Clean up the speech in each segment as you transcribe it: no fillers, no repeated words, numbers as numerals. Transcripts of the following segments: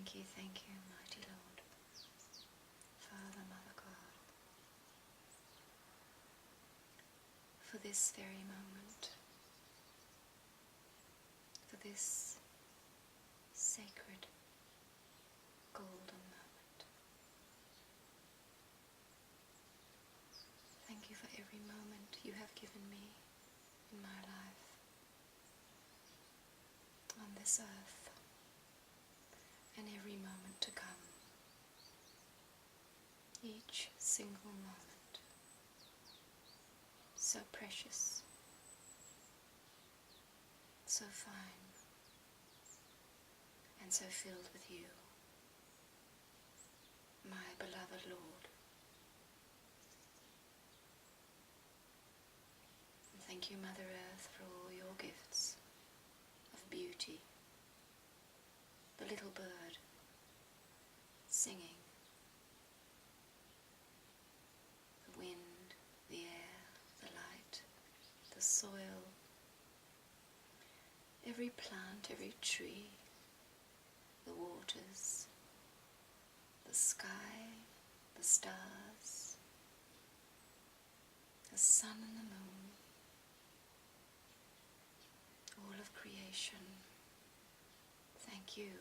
thank you, mighty Lord, Father, Mother God, for this very moment, for this sacred golden moment. Thank you for every moment you have given me in my life, on this earth, and every moment to come. Each single moment, so precious, so fine, and so filled with you, my beloved Lord. And thank you, Mother Earth, for all your gifts of beauty. The little bird singing, the wind, the air, the light, the soil, every plant, every tree, the waters, the sky, the stars, the sun and the moon, all of creation. Thank you.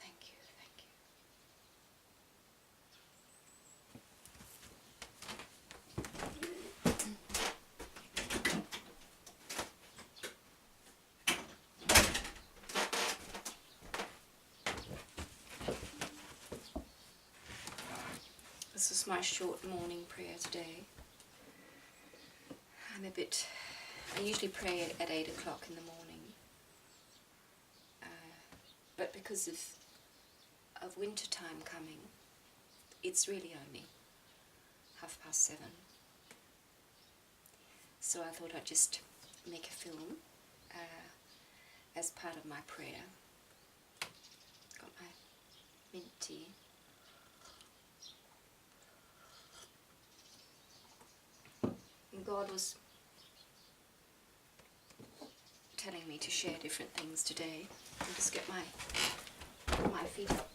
Thank you, thank you. This is my short morning prayer today. I usually pray at 8 o'clock in the morning, but because of winter time coming, it's really only 7:30. So I thought I'd just make a film as part of my prayer. Got my mint tea. And God was telling me to share different things today. I'll just get my feet up.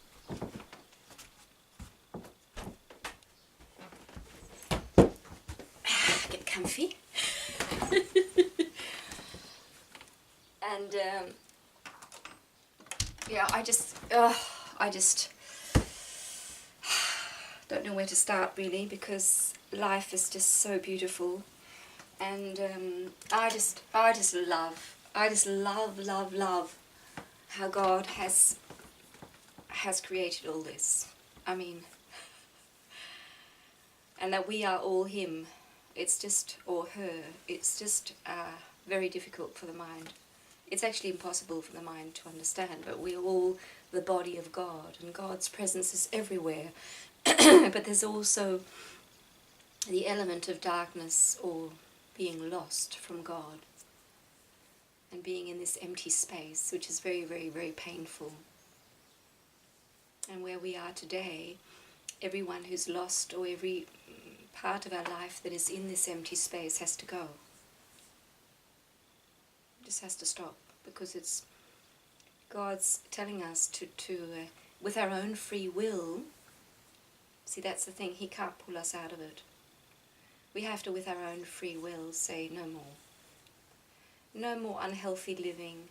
Get comfy. And yeah, I just don't know where to start really, because life is just so beautiful, and I just love how God has created all this. I mean, and that we are all Him. It's just, or her. It's just very difficult for the mind. It's actually impossible for the mind to understand, but we're all the body of God, and God's presence is everywhere. But there's also the element of darkness, or being lost from God, and being in this empty space, which is very, very, very painful. And where we are today, everyone who's lost, or every part of our life that is in this empty space, has to go. It just has to stop, because it's God's telling us to with our own free will. See, that's the thing, He can't pull us out of it. We have to, with our own free will, say no more. No more unhealthy living.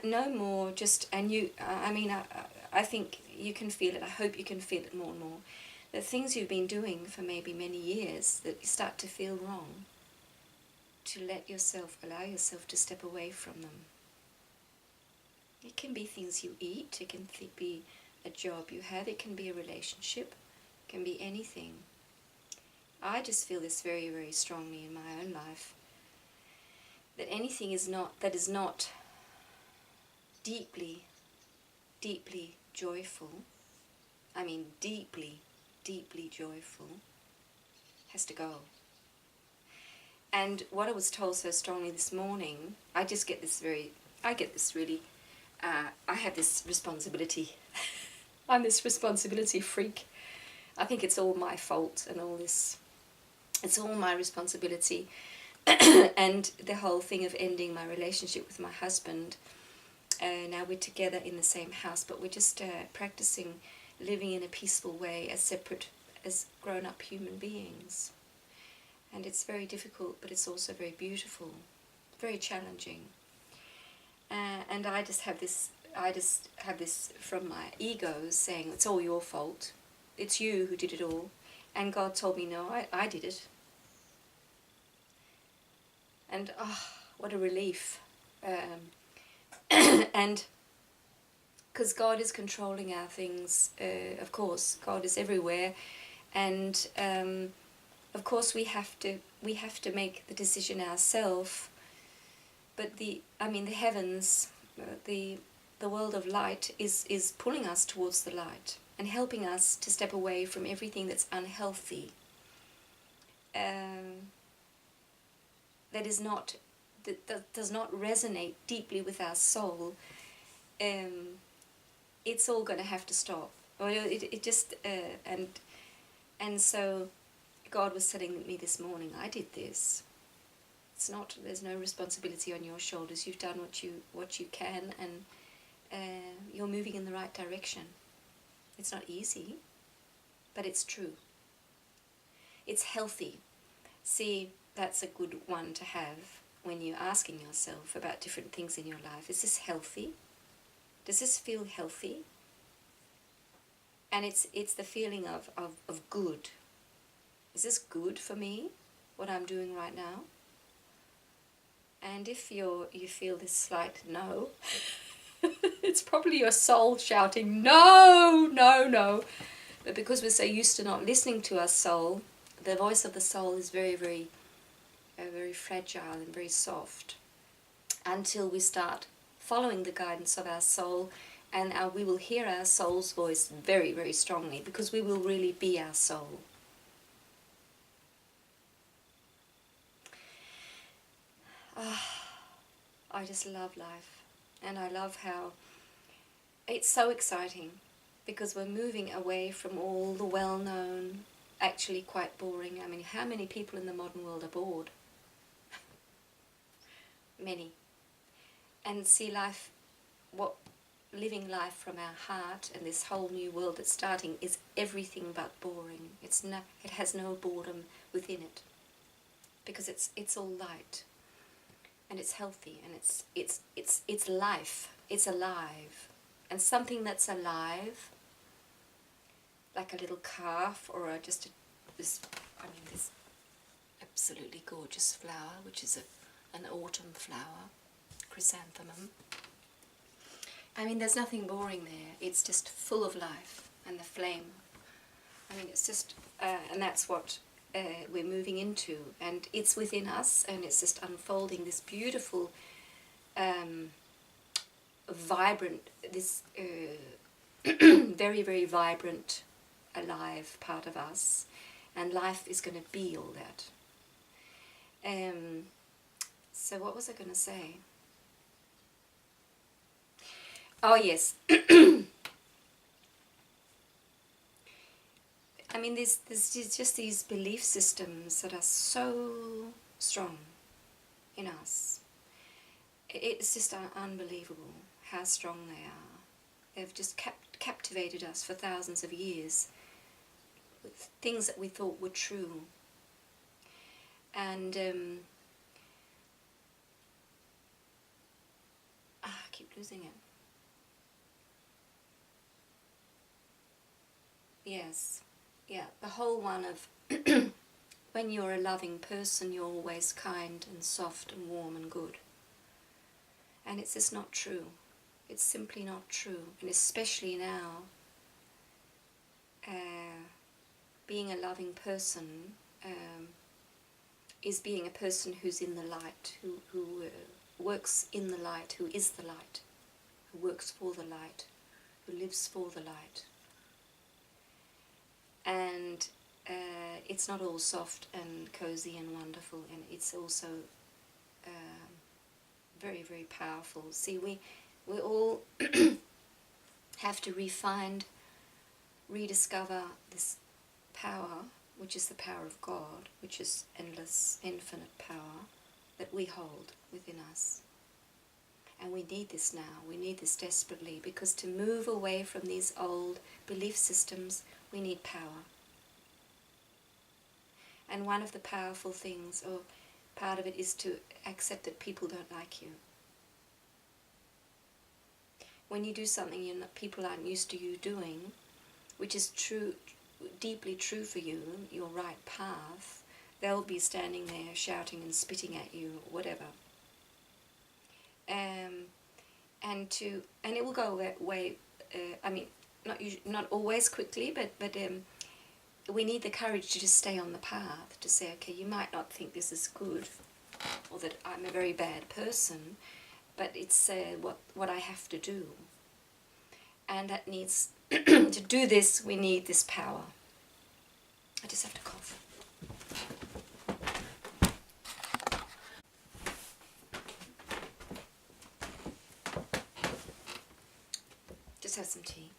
No more just, and you, I think you can feel it, I hope you can feel it more and more. The things you've been doing for maybe many years that you start to feel wrong, to allow yourself to step away from them. It can be things you eat, it can be a job you have, it can be a relationship, it can be anything. I just feel this very, very strongly in my own life, that anything that is not deeply, deeply joyful, deeply, deeply joyful, has to go. And what I was told so strongly this morning, I have this responsibility. I'm this responsibility freak. I think it's all my fault and all this. It's all my responsibility. and the whole thing of ending my relationship with my husband. Now we're together in the same house, but we're just practicing living in a peaceful way as separate, as grown-up human beings. And it's very difficult, but it's also very beautiful, very challenging. And I just have this from my ego saying, it's all your fault. It's you who did it all. And God told me, no, I did it. And what a relief. And because God is controlling our things, of course, God is everywhere. And of course we have to make the decision ourselves. But the heavens, the world of light is pulling us towards the light and helping us to step away from everything that's unhealthy. That does not resonate deeply with our soul. It's all going to have to stop. And so God was telling me this morning, I did this. There's no responsibility on your shoulders. You've done what you can, and you're moving in the right direction. It's not easy, but it's true. It's healthy. See, that's a good one to have when you're asking yourself about different things in your life. Is this healthy? Does this feel healthy? And it's the feeling of good. Is this good for me, what I'm doing right now? And if you feel this slight no, it's probably your soul shouting, no, no, no. But because we're so used to not listening to our soul, the voice of the soul is very, very, very fragile and very soft, until we start following the guidance of our soul, and we will hear our soul's voice very, very strongly, because we will really be our soul. I just love life, and I love how it's so exciting, because we're moving away from all the well-known, actually quite boring. I mean, how many people in the modern world are bored? Many. And see life, living life from our heart, and this whole new world that's starting, is everything but boring. It has no boredom within it, because it's all light, and it's healthy, and it's life. It's alive, and something that's alive, like a little calf, or this absolutely gorgeous flower, which is an autumn flower, chrysanthemum. I mean, there's nothing boring there. It's just full of life and the flame. I mean, it's just, and that's what we're moving into, and it's within us, and it's just unfolding this beautiful, vibrant, this very, very vibrant, alive part of us, and life is going to be all that. So what was I going to say? Oh yes. I mean, there's just these belief systems that are so strong in us. It's just unbelievable how strong they are. They've just captivated us for thousands of years with things that we thought were true. And I keep losing it. Yes, yeah, the whole one of when you're a loving person, you're always kind and soft and warm and good. And it's just not true. It's simply not true. And especially now, being a loving person is being a person who's in the light, who works in the light, who is the light, who works for the light, who lives for the light. And it's not all soft and cozy and wonderful, and it's also very, very powerful. See, we all have to rediscover this power, which is the power of God, which is endless, infinite power. that we hold within us. And we need this now. We need this desperately, because to move away from these old belief systems, we need power. And one of the powerful things, or part of it, is to accept that people don't like you. When you do something people aren't used to you doing, which is true, deeply true for you, your right path, they'll be standing there shouting and spitting at you, whatever. And it will go away. Not always quickly, but we need the courage to just stay on the path. To say, okay, you might not think this is good, or that I'm a very bad person, but it's what I have to do. And that needs to do this. We need this power. I just have to cough. Just have some tea.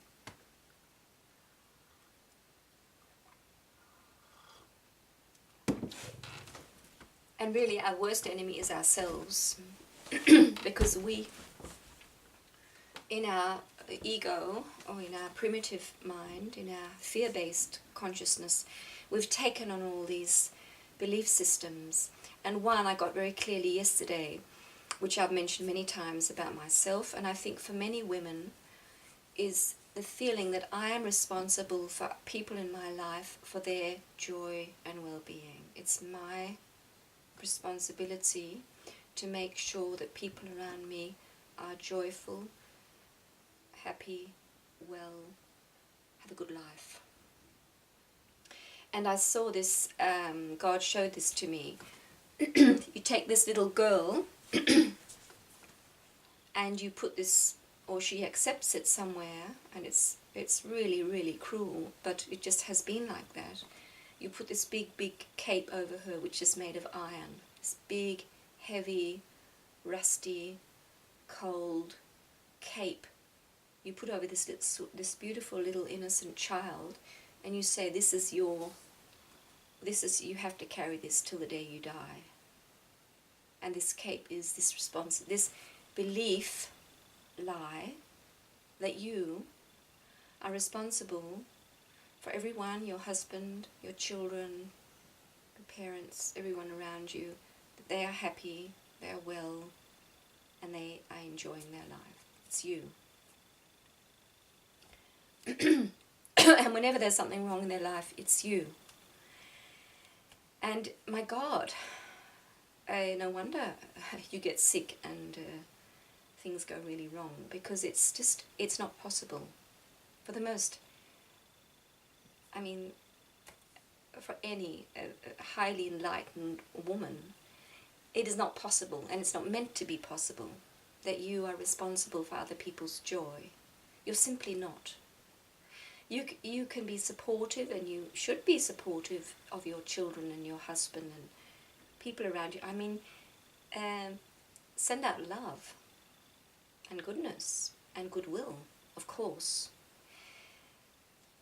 And really our worst enemy is ourselves. Because we, in our ego, or in our primitive mind, in our fear-based consciousness, we've taken on all these belief systems. And one I got very clearly yesterday, which I've mentioned many times about myself, and I think for many women, is the feeling that I am responsible for people in my life, for their joy and well-being. It's my responsibility to make sure that people around me are joyful, happy, well, have a good life. And I saw this, God showed this to me. You take this little girl and you put this, or she accepts it somewhere, and it's really, really cruel, but it just has been like that. You put this big cape over her, which is made of iron. This big, heavy, rusty, cold cape you put over this beautiful little innocent child, and you say, you have to carry this till the day you die. And this cape is this belief lie that you are responsible for everyone, your husband, your children, your parents, everyone around you, that they are happy, they are well, and they are enjoying their life. It's you. And whenever there's something wrong in their life, it's you. And my God, no wonder you get sick and things go really wrong, because it's not possible. For the most, for any highly enlightened woman, it is not possible, and it's not meant to be possible, that you are responsible for other people's joy. You're simply not. You can be supportive, and you should be supportive of your children and your husband and people around you. Send out love and goodness and goodwill, of course.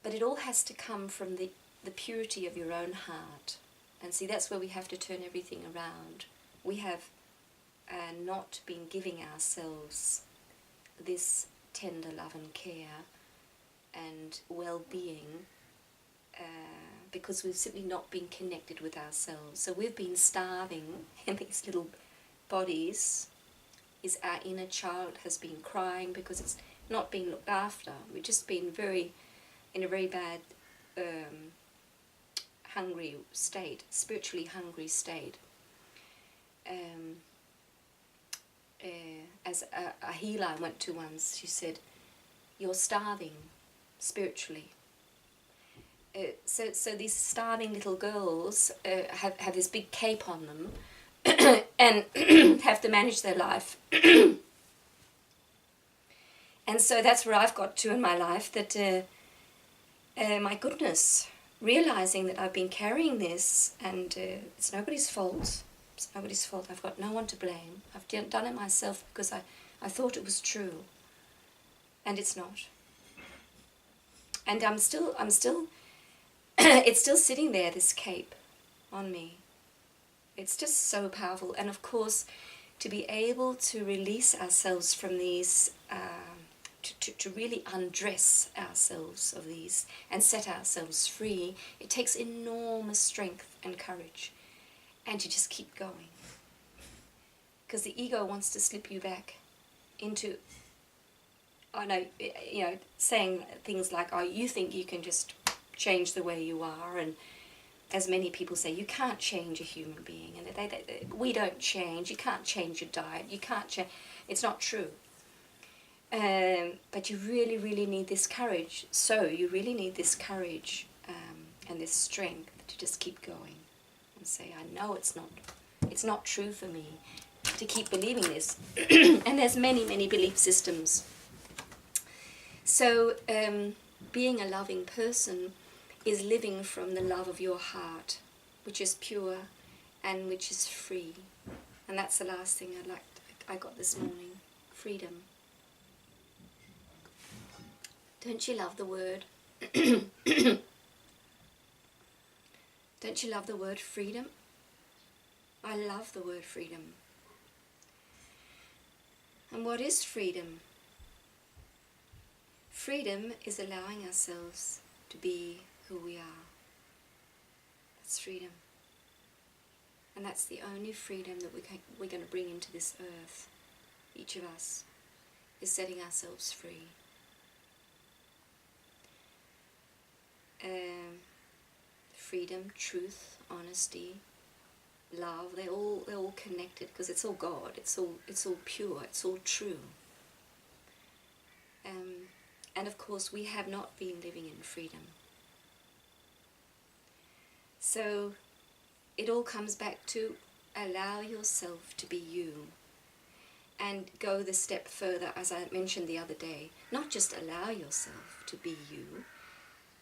But it all has to come from the purity of your own heart. And see, that's where we have to turn everything around. We have not been giving ourselves this tender love and care and well-being because we've simply not been connected with ourselves. So we've been starving in these little bodies. Our inner child has been crying because it's not being looked after. We've just been in a very bad hungry state, spiritually hungry state. As a healer I went to once, she said, "You're starving spiritually." So these starving little girls have this big cape on them and have to manage their life. And so that's where I've got to in my life, that my goodness, realizing that I've been carrying this, and it's nobody's fault. It's nobody's fault. I've got no one to blame. I've done it myself because I thought it was true, and it's not. And I'm still it's still sitting there, this cape on me. It's just so powerful. And of course, to be able to release ourselves from these, to really undress ourselves of these and set ourselves free, it takes enormous strength and courage. And to just keep going. Because the ego wants to slip you back into, I know, saying things like, oh, you think you can just change the way you are, and as many people say, you can't change a human being, and we don't change, you can't change your diet, you can't change, it's not true. But you really, really need this courage. So you really need this courage and this strength to just keep going and say, I know it's not true for me to keep believing this. And there's many, many belief systems. So being a loving person is living from the love of your heart, which is pure and which is free. And that's the last thing I got this morning, freedom. Don't you love the word? Don't you love the word freedom? I love the word freedom. And what is freedom? Freedom is allowing ourselves to be who we are. That's freedom. And that's the only freedom that we're going to bring into this earth. Each of us is setting ourselves free. Freedom, truth, honesty, love, they're all connected because it's all God, it's all pure, it's all true. And of course we have not been living in freedom. So it all comes back to allow yourself to be you and go the step further, as I mentioned the other day. Not just allow yourself to be you,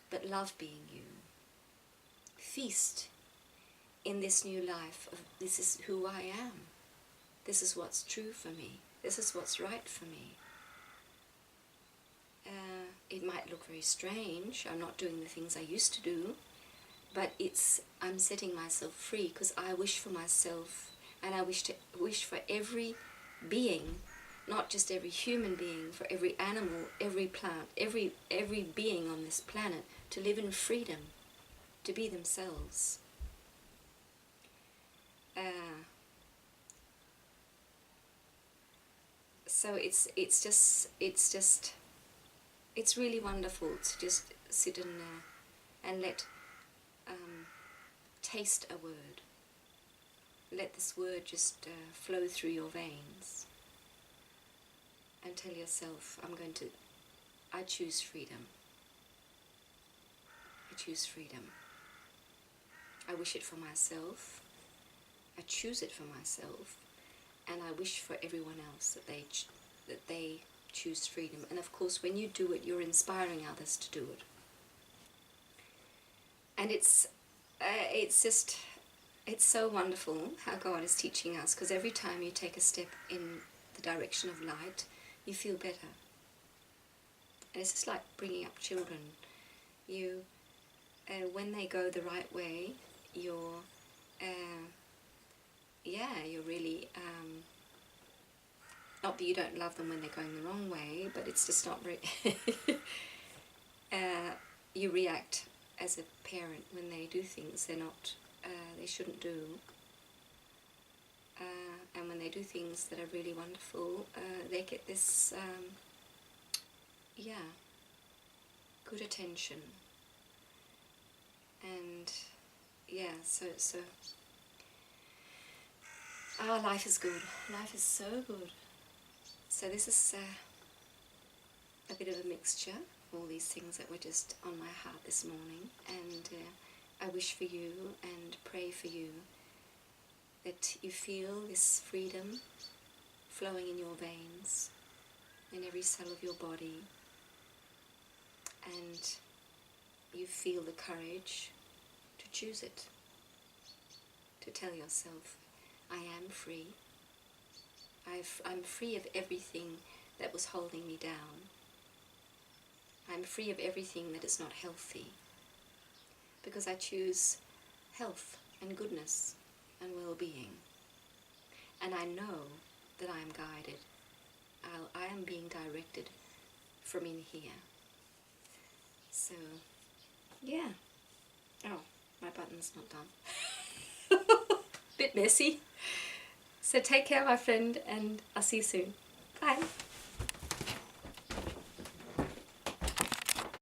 but love being you. Feast in this new life of this is who I am. This is what's true for me. This is what's right for me. It might look very strange. I'm not doing the things I used to do, but I'm setting myself free because I wish for myself, and I wish for every being, not just every human being, for every animal, every plant, every being on this planet to live in freedom, to be themselves. So it's really wonderful to just sit and let taste a word. Let this word just flow through your veins and tell yourself, I choose freedom. I choose freedom. I wish it for myself. I choose it for myself. And I wish for everyone else that they choose freedom. And of course, when you do it, you're inspiring others to do it. And it's so wonderful how God is teaching us, because every time you take a step in the direction of light, you feel better. And it's just like bringing up children. When they go the right way, you're really, not that you don't love them when they're going the wrong way, but it's just not very, you react as a parent when they do things they shouldn't do. And when they do things that are really wonderful, they get this, good attention. And so life is good. Life is so good. So this is a bit of a mixture of all these things that were just on my heart this morning. And I wish for you and pray for you that you feel this freedom flowing in your veins, in every cell of your body. And you feel the courage to choose it, to tell yourself, I am free. I'm free of everything that was holding me down. I'm free of everything that is not healthy, because I choose health and goodness. and well-being. And I know that I am guided. I am being directed from in here. So, yeah. Oh, my button's not done. Bit messy. So take care, my friend, and I'll see you soon. Bye.